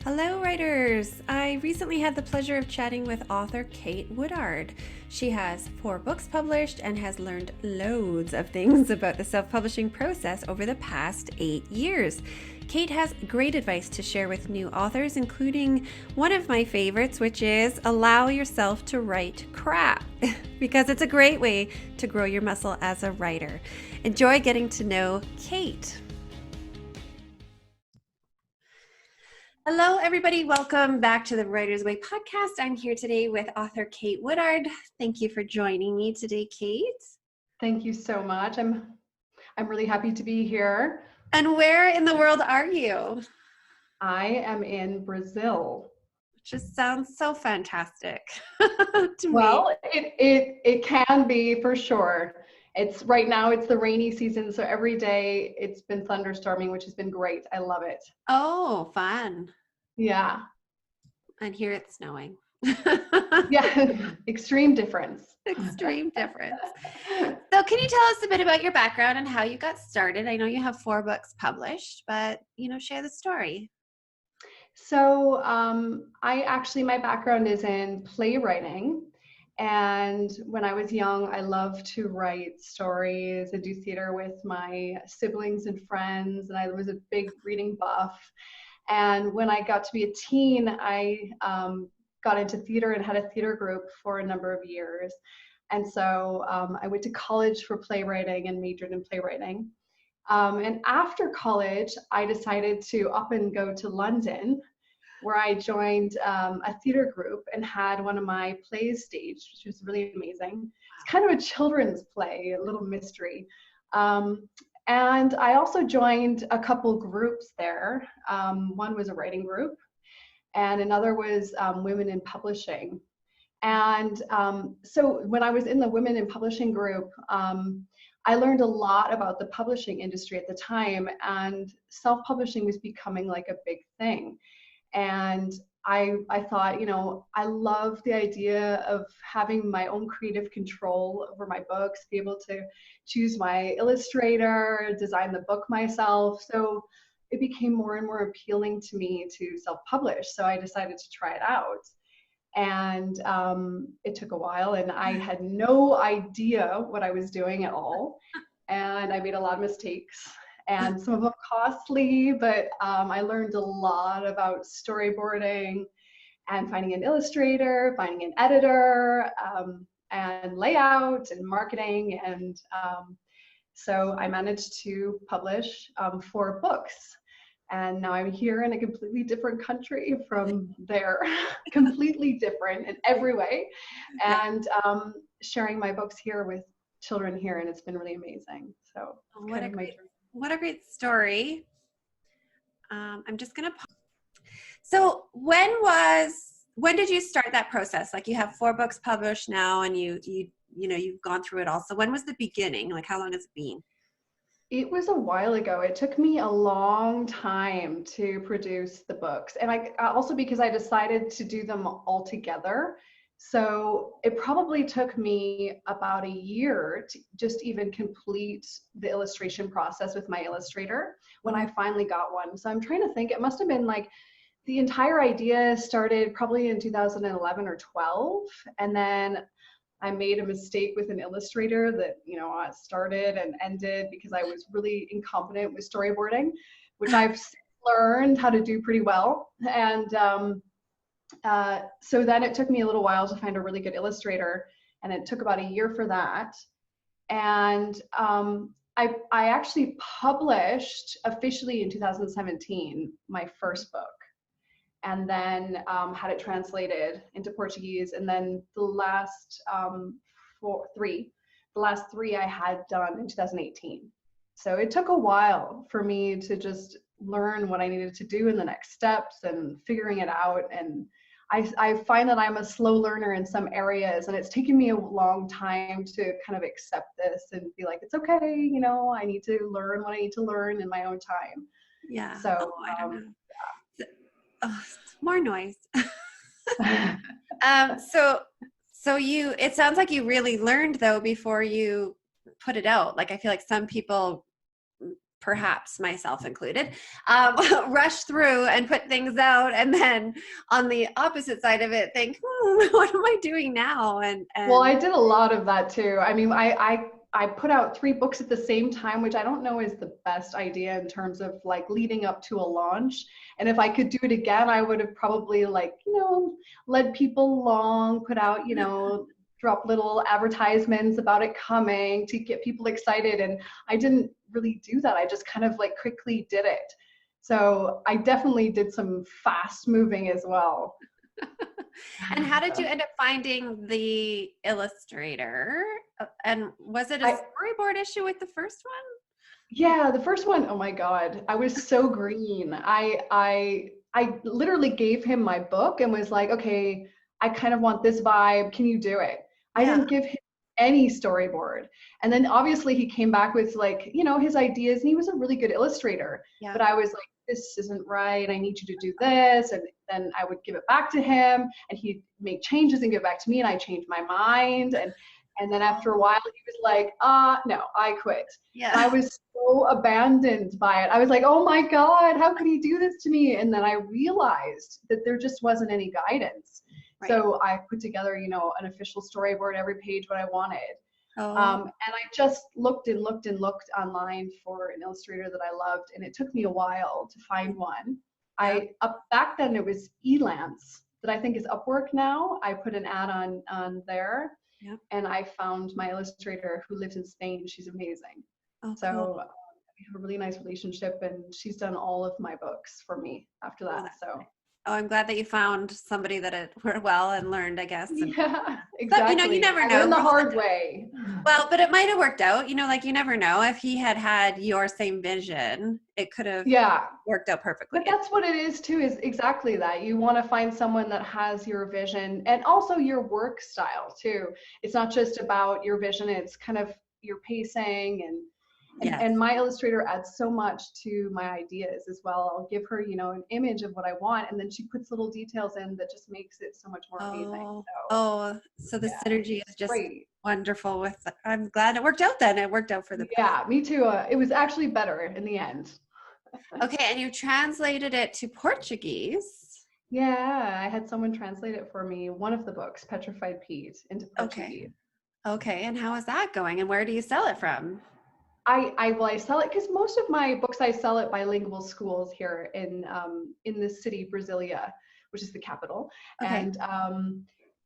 Hello, writers! I recently had the pleasure of chatting with author Kate Woodard. She has 4 books published and has learned loads of things about the self publishing process over the past 8 years. Kate has great advice to share with new authors, including one of my favorites, which is allow yourself to write crap, because it's a great way to grow your muscle as a writer. Enjoy getting to know Kate. Hello, everybody. Welcome back to the Writer's Way podcast. I'm here today with author Kate Woodard. Thank you for joining me today, Kate. Thank you so much. I'm really happy to be here. And where in the world are you? I am in Brazil. Just sounds so fantastic to Well, me. it can be for sure. It's right now it's the rainy season, so every day it's been thunderstorming, which has been great. I love it. Oh, fun. Yeah. And here it's snowing. Yeah. Extreme difference. Extreme difference. So can you tell us a bit about your background and how you got started? I know you have 4 books published, but share the story. So my background is in playwriting. And when I was young, I loved to write stories and do theater with my siblings and friends. And I was a big reading buff. And when I got to be a teen, I got into theater and had a theater group for a number of years. And so I went to college for playwriting and majored in playwriting. And after college, I decided to up and go to London, where I joined a theater group and had one of my plays staged, which was really amazing. It's kind of a children's play, a little mystery. And I also joined a couple groups there. One was a writing group, and another was Women in Publishing. And so when I was in the Women in Publishing group, I learned a lot about the publishing industry at the time, and self-publishing was becoming like a big thing. And I thought, I love the idea of having my own creative control over my books, be able to choose my illustrator, design the book myself. So it became more and more appealing to me to self-publish. So I decided to try it out. And it took a while, and I had no idea what I was doing at all. And I made a lot of mistakes, and some of them costly, but I learned a lot about storyboarding and finding an illustrator, finding an editor, and layout and marketing. And so I managed to publish 4 books. And now I'm here in a completely different country from there, completely different in every way, and sharing my books here with children here, and it's been really amazing. So what a great story. I'm just gonna pause. So when did you start that process? Like, you have 4 books published now, and you've gone through it all. So when was the beginning? Like, how long has it been? It was a while ago. It took me a long time to produce the books. And I also, because I decided to do them all together. So it probably took me about a year to just even complete the illustration process with my illustrator when I finally got one. So I'm trying to think, it must have been like the entire idea started probably in 2011 or 12. And then I made a mistake with an illustrator that, started and ended because I was really incompetent with storyboarding, which I've learned how to do pretty well. And so then it took me a little while to find a really good illustrator, and it took about a year for that. And I actually published officially in 2017 my first book, and then had it translated into Portuguese. And then the last three I had done in 2018. So it took a while for me to just learn what I needed to do in the next steps and figuring it out. And I find that I'm a slow learner in some areas, and it's taken me a long time to kind of accept this and be like, it's okay, I need to learn what I need to learn in my own time. Yeah. So I don't know. Oh, more noise. It sounds like you really learned though before you put it out. Like, I feel like some people perhaps myself included, rush through and put things out, and then on the opposite side of it think, what am I doing now? Well, I did a lot of that too. I mean, I put out 3 books at the same time, which I don't know is the best idea in terms of like leading up to a launch. And if I could do it again, I would have probably like, led people along, put out, drop little advertisements about it coming to get people excited. And I didn't really do that. I just kind of like quickly did it. So I definitely did some fast moving as well. And how did you end up finding the illustrator? And was it a storyboard issue with the first one? Yeah, the first one, oh my God, I was so green. I literally gave him my book and was like, okay, I kind of want this vibe. Can you do it? I didn't give him any storyboard. And then obviously he came back with like, his ideas, and he was a really good illustrator. Yeah. But I was like, this isn't right. I need you to do this. And then I would give it back to him, and he'd make changes and give it back to me, and I changed my mind. And then after a while he was like, no, I quit. Yeah. And I was so abandoned by it. I was like, oh my God, how could he do this to me? And then I realized that there just wasn't any guidance. Right. So I put together, an official storyboard, every page what I wanted. Oh. And I just looked and looked and looked online for an illustrator that I loved, and it took me a while to find one. Back then it was Elance, that I think is Upwork now. I put an ad on there. Yep. And I found my illustrator who lives in Spain. She's amazing. Oh, so cool. We have a really nice relationship, and she's done all of my books for me after that. So. Oh, I'm glad that you found somebody that it worked well and learned, I guess. Yeah, exactly. But, you never know. In the hard way. Well, but it might have worked out. You never know. If he had your same vision, it could have worked out perfectly. But that's what it is too, is exactly that. You want to find someone that has your vision and also your work style too. It's not just about your vision. It's kind of your pacing and my illustrator adds so much to my ideas as well. I'll give her, an image of what I want, and then she puts little details in that just makes it so much more amazing. So the synergy is just wonderful. I'm glad it worked out then. It worked out for the Yeah, me too. It was actually better in the end. Okay, and you translated it to Portuguese. Yeah, I had someone translate it for me. One of the books, Petrified Pete, into Portuguese. Okay, and how is that going? And where do you sell it from? I sell it because most of my books I sell at bilingual schools here in the city, Brasilia, which is the capital. Okay.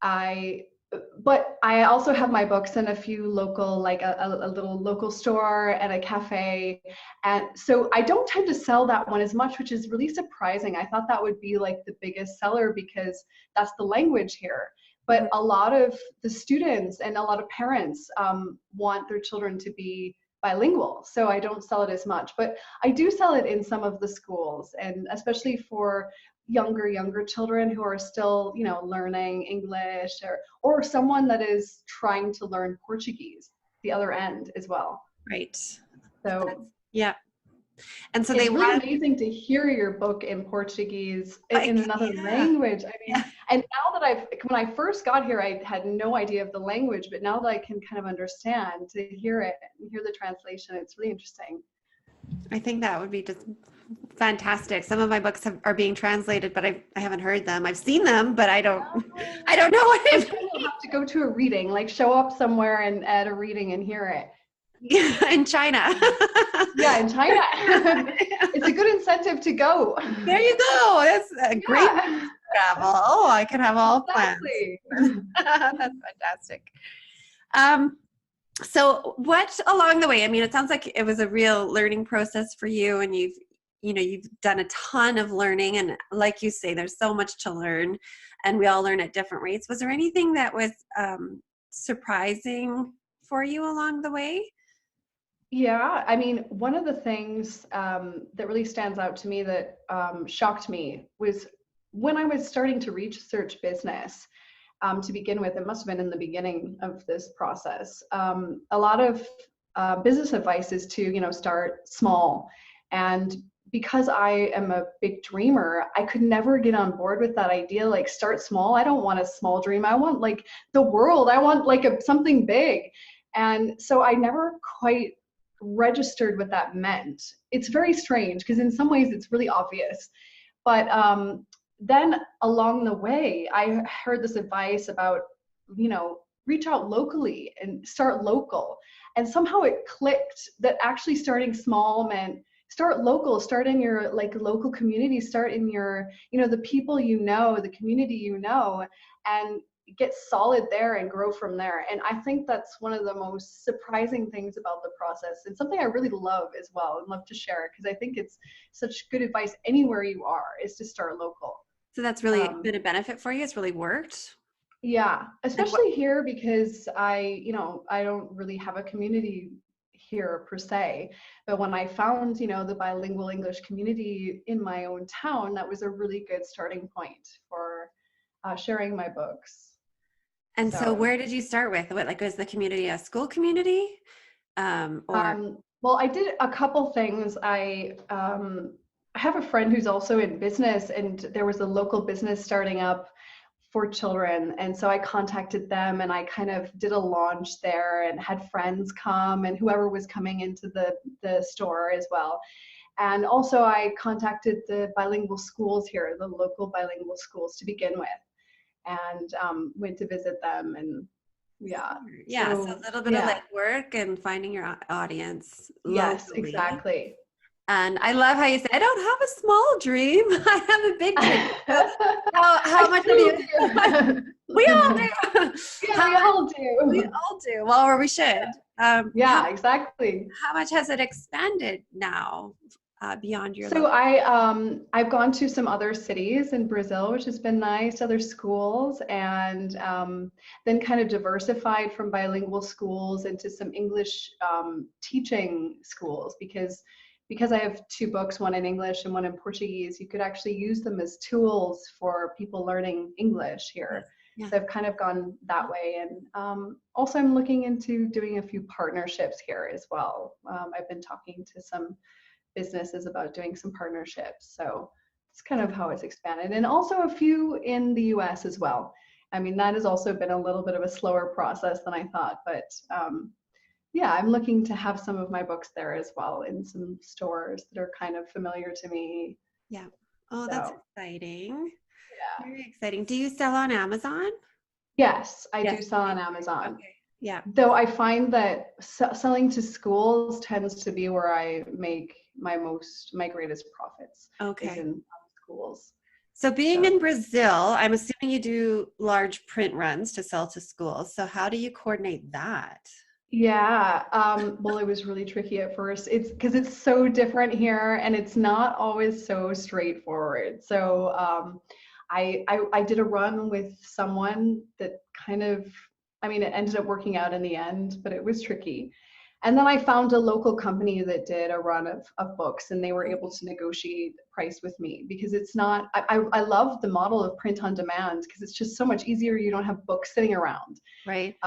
And but I also have my books in a few local, like a little local store and a cafe. And so I don't tend to sell that one as much, which is really surprising. I thought that would be like the biggest seller because that's the language here. But a lot of the students and a lot of parents want their children to be bilingual, so I don't sell it as much, but I do sell it in some of the schools, and especially for younger children who are still, learning English, or someone that is trying to learn Portuguese, the other end as well. Right. So yeah. And so it's really amazing to hear your book in Portuguese in another language. I mean, and now that when I first got here, I had no idea of the language, but now that I can kind of understand, to hear it and hear the translation, it's really interesting. I think that would be just fantastic. Some of my books are being translated, but I haven't heard them. I've seen them, but I don't know what it means. You'll have to go to a reading, like show up somewhere and at a reading and hear it. Yeah, in China. Yeah, in China. It's a good incentive to go. There you go. That's a great travel. Oh, I could have all plans. That's fantastic. So what along the way, I mean, it sounds like it was a real learning process for you, and you've done a ton of learning, and like you say, there's so much to learn, and we all learn at different rates. Was there anything that was surprising for you along the way? Yeah, I mean, one of the things that really stands out to me that shocked me was when I was starting to research business. To begin with, it must have been in the beginning of this process. A lot of business advice is to, start small. And because I am a big dreamer, I could never get on board with that idea, like start small. I don't want a small dream. I want like the world. I want like something big. And so I never quite registered what that meant. It's very strange because in some ways it's really obvious. But then along the way, I heard this advice about, reach out locally and start local. And somehow it clicked that actually starting small meant start local, start in your like local community, start in your, the people the community and get solid there and grow from there. And I think that's one of the most surprising things about the process and something I really love as well and love to share because I think it's such good advice anywhere you are is to start local. So that's really been a benefit for you. It's really worked. Yeah, especially here because I don't really have a community here per se, but when I found, the bilingual English community in my own town, that was a really good starting point for sharing my books. And so where did you start with? What, like, was the community a school community? Well, I did a couple things. I have a friend who's also in business, and there was a local business starting up for children. And so I contacted them and I kind of did a launch there and had friends come and whoever was coming into the store as well. And also I contacted the bilingual schools here, the local bilingual schools to begin with, and went to visit them. And so a little bit of like work and finding your audience locally. Yes, exactly. And I love how you say, I don't have a small dream. I have a big dream. How much have you? We all do. Yeah, we all do. We all do. Well, or we should. Exactly. How much has it expanded now beyond your? So I've gone to some other cities in Brazil, which has been nice, other schools, and then kind of diversified from bilingual schools into some English teaching schools because I have two books, one in English and one in Portuguese. You could actually use them as tools for people learning English here. Yeah. So I've kind of gone that way. And also I'm looking into doing a few partnerships here as well. I've been talking to some businesses about doing some partnerships. So it's kind of how it's expanded. And also a few in the US as well. I mean, that has also been a little bit of a slower process than I thought, but I'm looking to have some of my books there as well in some stores that are kind of familiar to me. Yeah. Oh, that's exciting. Yeah. Very exciting. Do you sell on Amazon? Yes, I do sell on Amazon. Okay. Yeah. Though I find that selling to schools tends to be where I make my greatest profits. Okay. Is in schools. So being in Brazil, I'm assuming you do large print runs to sell to schools. So how do you coordinate that? Yeah, well, it was really tricky at first. It's because it's so different here and it's not always so straightforward. So I did a run with someone that kind of, it ended up working out in the end, but it was tricky. And then I found a local company that did a run of books and they were able to negotiate price with me because it's not, I love the model of print on demand because it's just so much easier. You don't have books sitting around. Right.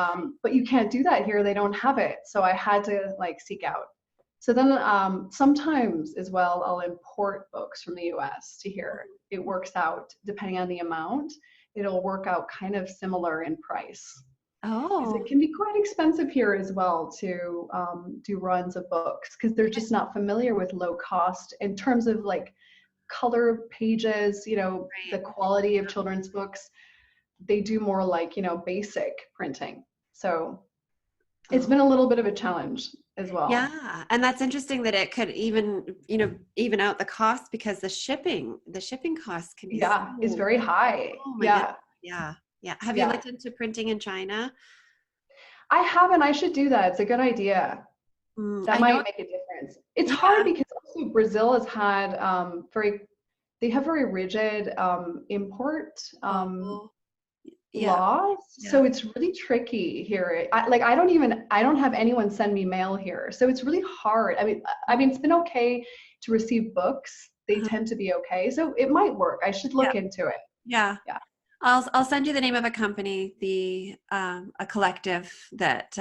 But you can't do that here. They don't have it. So I had to seek out. So then sometimes as well, I'll import books from the US to here. It works out depending on the amount. It'll work out kind of similar in price. Oh, it can be quite expensive here as well to do runs of books because they're just not familiar with low cost in terms of color pages, the quality of children's books. They do more basic printing. So it's been a little bit of a challenge as well. Yeah. And that's interesting that it could even out the cost because the shipping costs can be is very high. Oh my God. Yeah. Have you looked into printing in China? I haven't. I should do that. It's a good idea. That might make a difference. It's hard because also Brazil has had they have very rigid import laws. So it's really tricky here. I don't have anyone send me mail here. So it's really hard. It's been okay to receive books. They tend to be okay. So it might work. I should look into it. Yeah. I'll send you the name of a company, a collective that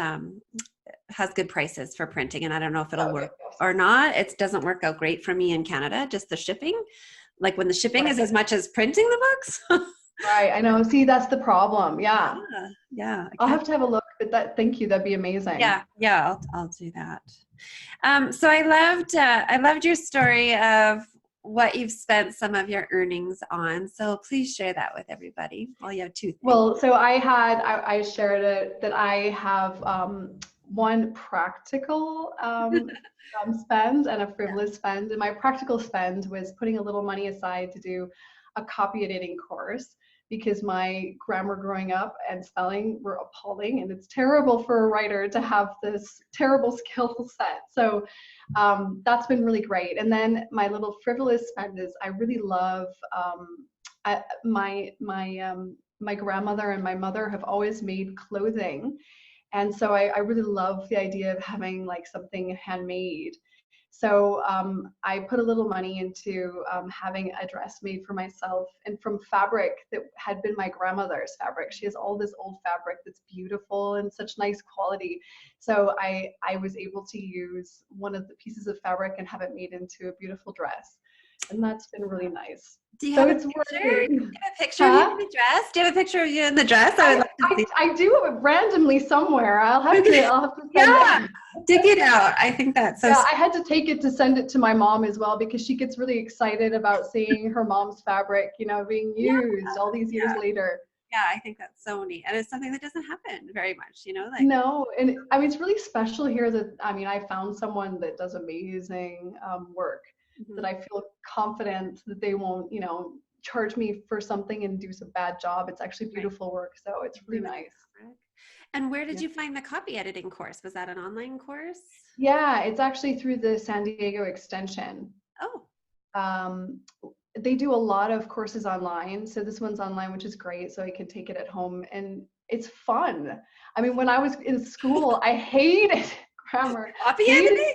has good prices for printing, and I don't know if it'll work or not. It doesn't work out great for me in Canada, just the shipping. Like when the shipping is as much as printing the books. Right, I know. See, that's the problem. Yeah. I'll have to have a look, but thank you. That'd be amazing. Yeah, I'll do that. So I loved your story of what you've spent some of your earnings on. So please share that with everybody. Well, you have two things. Well, so I shared it that I have one practical spend and a frivolous spend. And my practical spend was putting a little money aside to do a copy editing course because my grammar growing up and spelling were appalling, and it's terrible for a writer to have this terrible skill set. So that's been really great. And then my little frivolous spend is I really love my grandmother and my mother have always made clothing. And so I really love the idea of having like something handmade. So I put a little money into having a dress made for myself and from fabric that had been my grandmother's fabric. She has all this old fabric that's beautiful and such nice quality. So I was able to use one of the pieces of fabric and have it made into a beautiful dress. And that's been really nice. Do you So have a it's picture? working. Do you have a picture of you in the dress? Do you have a picture of you in the dress? I would love to see. I do have it randomly somewhere. I'll have to send Yeah, it. dig it out. I think that's so. Yeah, I had to take it to send it to my mom as well because she gets really excited about seeing her mom's fabric, being used all these years later. Yeah, I think that's so neat. And it's something that doesn't happen very much, like. No, and I mean, it's really special here that, I found someone that does amazing work that I feel confident that they won't, charge me for something and do a bad job. It's actually beautiful work. So it's really nice. And where did you find the copy editing course? Was that an online course? Yeah, it's actually through the San Diego Extension. Oh. They do a lot of courses online. So this one's online, which is great. So I can take it at home and it's fun. I mean, when I was in school, I hated grammar. Copy editing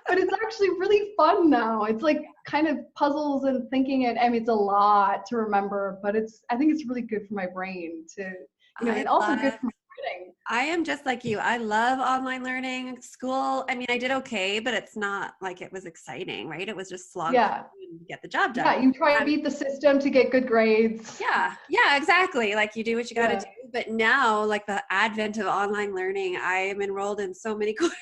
but it's actually really fun now. It's like kind of puzzles and thinking it. I mean, it's a lot to remember, but I think it's really good for my brain to, and also good for my writing. I am just like you. I love online learning. School, I mean, I did okay, but it's not like it was exciting, right? It was just slog and get the job done. Yeah, you try to beat the system to get good grades. Yeah, exactly. Like you do what you got to do. But now, like the advent of online learning, I am enrolled in so many courses.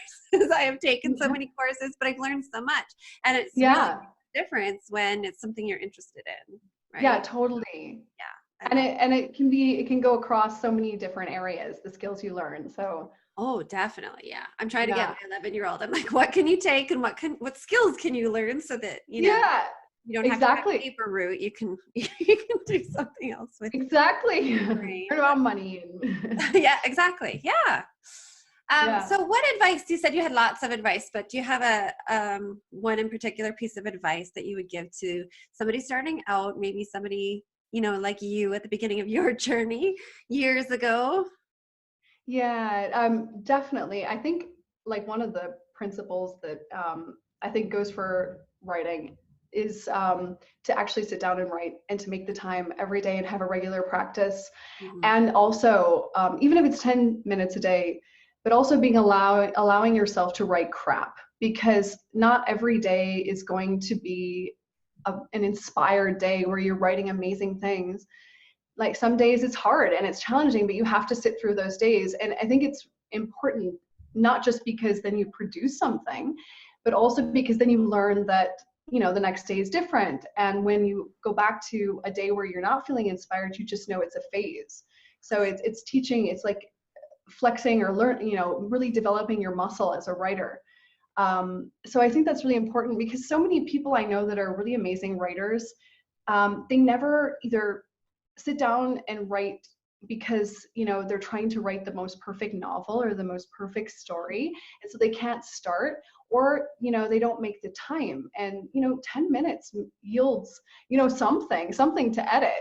I have taken so many courses, but I've learned so much. And it's really a difference when it's something you're interested in, right? Yeah, totally. Yeah. And it can go across so many different areas, the skills you learn. So oh, definitely. Yeah. I'm trying to get my 11-year-old. I'm like, what can you take and what skills can you learn so that, you don't have to have a paper route. You can do something else with exactly. Learn about money. Yeah, exactly. Yeah. So what advice, you said you had lots of advice, but do you have a one in particular piece of advice that you would give to somebody starting out, maybe somebody, like you at the beginning of your journey years ago? Yeah, definitely. I think like one of the principles that I think goes for writing is to actually sit down and write and to make the time every day and have a regular practice. And also, even if it's 10 minutes a day, but also allowing yourself to write crap, because not every day is going to be an inspired day where you're writing amazing things. Like some days it's hard and it's challenging, but you have to sit through those days. And I think it's important, not just because then you produce something, but also because then you learn that, the next day is different. And when you go back to a day where you're not feeling inspired, you just know it's a phase. So it's teaching, it's like flexing or really developing your muscle as a writer. So I think that's really important because so many people I know that are really amazing writers, they never either sit down and write because they're trying to write the most perfect novel or the most perfect story, and so they can't start, or they don't make the time, and 10 minutes yields something to edit.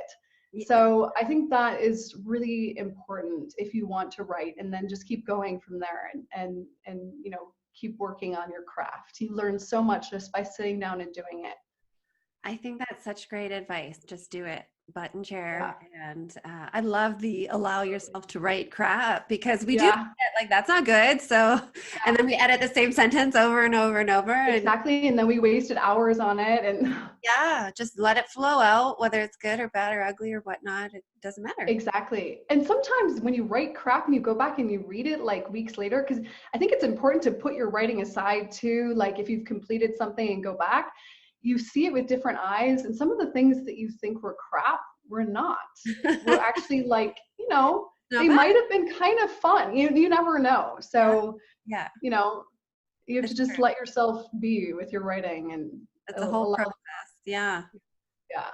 So I think that is really important if you want to write, and then just keep going from there and keep working on your craft. You learn so much just by sitting down and doing it. I think that's such great advice. Just do it. button Yeah. chair. And I love the allow yourself to write crap, because we do Yeah. forget, like, that's not good. So, and then we edit the same sentence over and over and over. And Exactly. And then we wasted hours on it. And yeah, just let it flow out, whether it's good or bad or ugly or whatnot. It doesn't matter. exactly. And sometimes when you write crap and you go back and you read it like weeks later, because I think it's important to put your writing aside too. Like if you've completed something and go back, you see it with different eyes. And some of the things that you think were crap were not. Were actually like, Not they bad. might have been kind of fun. You never know. So, Yeah, you know, you have it's to just true. let yourself be with your writing and It's a whole allow. process. Yeah. Yeah.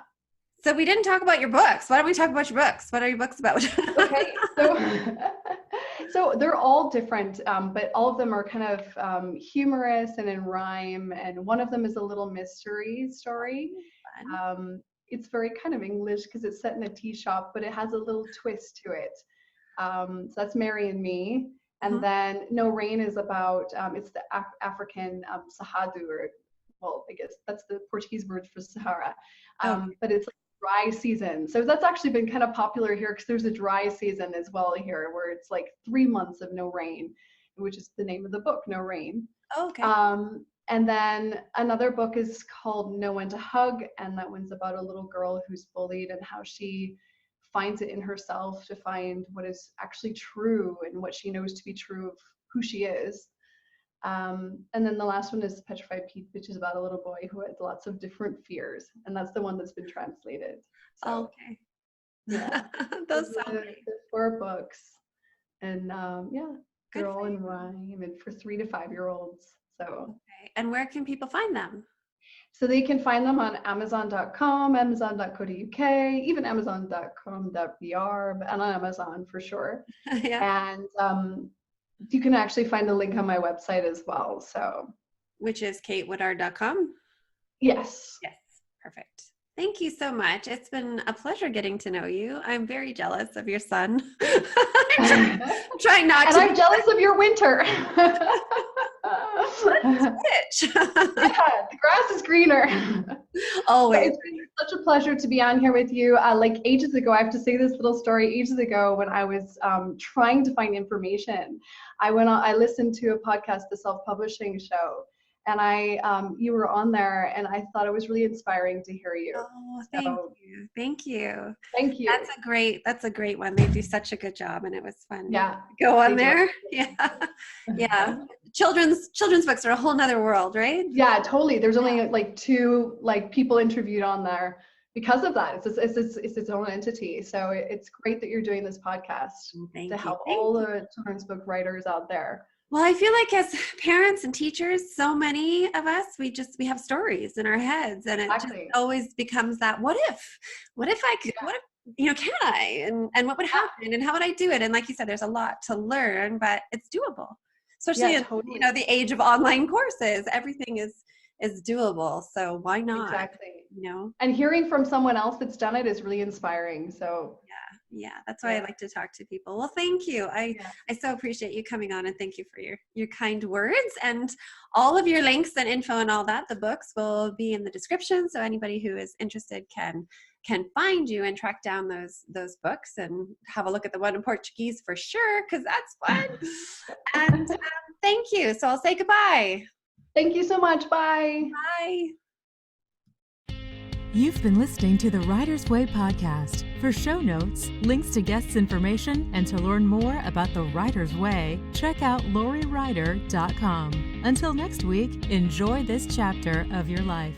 So we didn't talk about your books. Why don't we talk about your books? What are your books about? Okay, so so they're all different, but all of them are kind of humorous and in rhyme. And one of them is a little mystery story. Fun. It's very kind of English because it's set in a tea shop, but it has a little twist to it. So that's Mary and Me. And Mhm. then No Rain is about it's the African Sahadu, or well, I guess that's the Portuguese word for Sahara. Okay. But it's dry season. So that's actually been kind of popular here because there's a dry season as well here where it's like 3 months of no rain, which is the name of the book, No Rain. Okay. And then another book is called No One to Hug, and that one's about a little girl who's bullied and how she finds it in herself to find what is actually true and what she knows to be true of who she is. And then the last one is Petrified Pete, which is about a little boy who has lots of different fears, and that's the one that's been translated. So Okay. yeah, those Those sound are great. the 4 books, and yeah, Good they're for all in you. rhyme and for 3 to 5 year olds. So Okay. And where can people find them? they can find them on Amazon.com, Amazon.co.uk, even Amazon.com.br, and on Amazon for sure. Yeah. And you can actually find the link on my website as well. So Which is katewoodard.com. yes. Yes. Perfect. Thank you so much. It's been a pleasure getting to know you. I'm very jealous of your son. I'm And trying not to I'm jealous of your winter. switch. Yeah, the grass is greener. But Always. it's been such a pleasure to be on here with you. Like ages ago, I have to say this little story. Ages ago, when I was trying to find information, I listened to a podcast, The Self-Publishing Show, and you were on there, and I thought it was really inspiring to hear you. Oh, thank So you. Thank you. thank you. That's a great one. They do such a good job, and it was fun Yeah, to go on they do. there. Yeah. Yeah. Children's books are a whole nother world, right? Yeah, totally. There's only like 2 like people interviewed on there because of that. It's its own entity. So it's great that you're doing this podcast Thank to you. help Thank all you. the children's book writers out there. Well, I feel like as parents and teachers, so many of us, we have stories in our heads, and it just Exactly. always becomes that what if I could, what if, can I, and what would Yeah. happen, and how would I do it? And like you said, there's a lot to learn, but it's doable, especially Yeah, in, totally. the age of online courses. Everything is doable. So why not? Exactly. You know? And hearing from someone else that's done it is really inspiring. So Yeah, that's why I like to talk to people. Well, thank you. yeah. I so appreciate you coming on, and thank you for your kind words, and all of your links and info and all that. The books will be in the description, so anybody who is interested can find you and track down those books and have a look at the one in Portuguese for sure, because that's fun. And thank you. So I'll say goodbye. Thank you so much. Bye. Bye. You've been listening to the Writer's Way podcast. For show notes, links to guests' information, and to learn more about the Writer's Way, check out lauriewriter.com. Until next week, enjoy this chapter of your life.